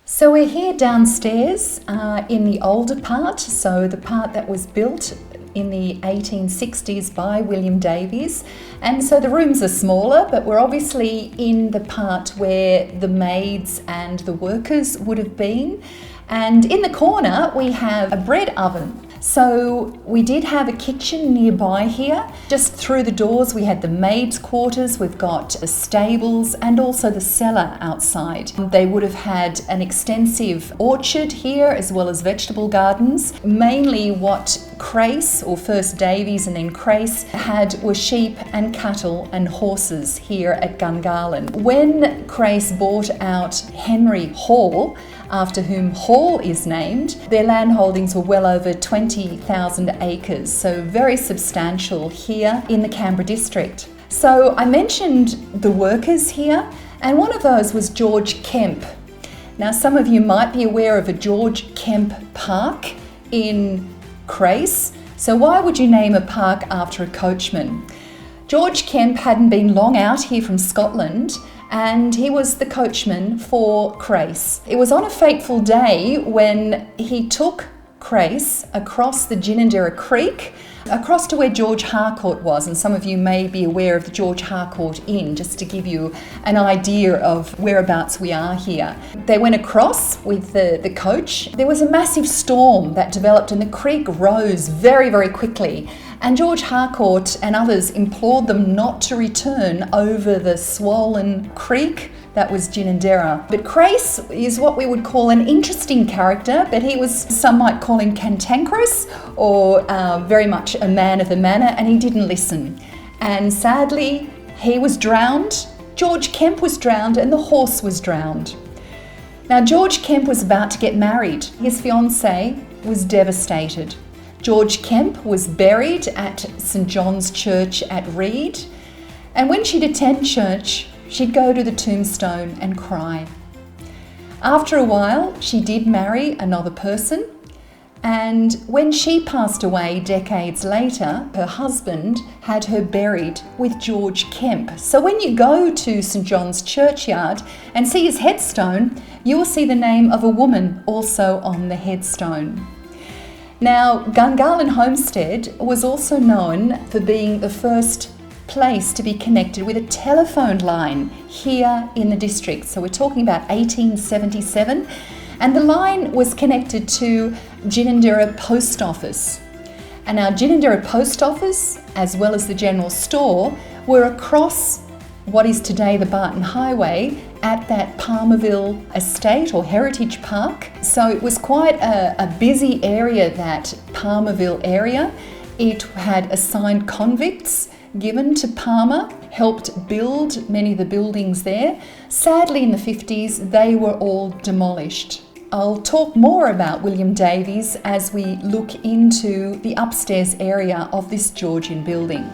So we're here downstairs in the older part, so the part that was built in the 1860s by William Davies. And so the rooms are smaller, but we're obviously in the part where the maids and the workers would have been. And in the corner, we have a bread oven. So we did have a kitchen nearby here. Just through the doors, we had the maids' quarters, we've got the stables and also the cellar outside. They would have had an extensive orchard here as well as vegetable gardens. Mainly what Crace, or first Davies and then Crace, had were sheep and cattle and horses here at Gungahlin. When Crace bought out Henry Hall, after whom Hall is named, their land holdings were well over 20,000 acres, so very substantial here in the Canberra district. So I mentioned the workers here, and one of those was George Kemp. Now some of you might be aware of a George Kemp Park in Crace. So why would you name a park after a coachman? George Kemp hadn't been long out here from Scotland, and he was the coachman for Crace. It was on a fateful day when he took Crace across the Ginninderra Creek, across to where George Harcourt was, and some of you may be aware of the George Harcourt Inn, just to give you an idea of whereabouts we are here. They went across with the coach. There was a massive storm that developed and the creek rose very, very quickly. And George Harcourt and others implored them not to return over the swollen creek that was Ginninderra. But Crace is what we would call an interesting character, but he was, some might call him cantankerous or very much a man of the manor, and he didn't listen. And sadly, he was drowned, George Kemp was drowned, and the horse was drowned. Now, George Kemp was about to get married. His fiancée was devastated. George Kemp was buried at St John's Church at Reed, and when she'd attend church, she'd go to the tombstone and cry. After a while, she did marry another person, and when she passed away decades later, her husband had her buried with George Kemp. So when you go to St John's Churchyard and see his headstone, you will see the name of a woman also on the headstone. Now, Gungahlin Homestead was also known for being the first place to be connected with a telephone line here in the district. So we're talking about 1877, and the line was connected to Ginninderra Post Office. And our Ginninderra Post Office, as well as the general store, were across what is today the Barton Highway at that Palmerville Estate or Heritage Park. So it was quite a busy area, that Palmerville area. It had assigned convicts given to Palmer, helped build many of the buildings there. Sadly, in the 50s, they were all demolished. I'll talk more about William Davies as we look into the upstairs area of this Georgian building.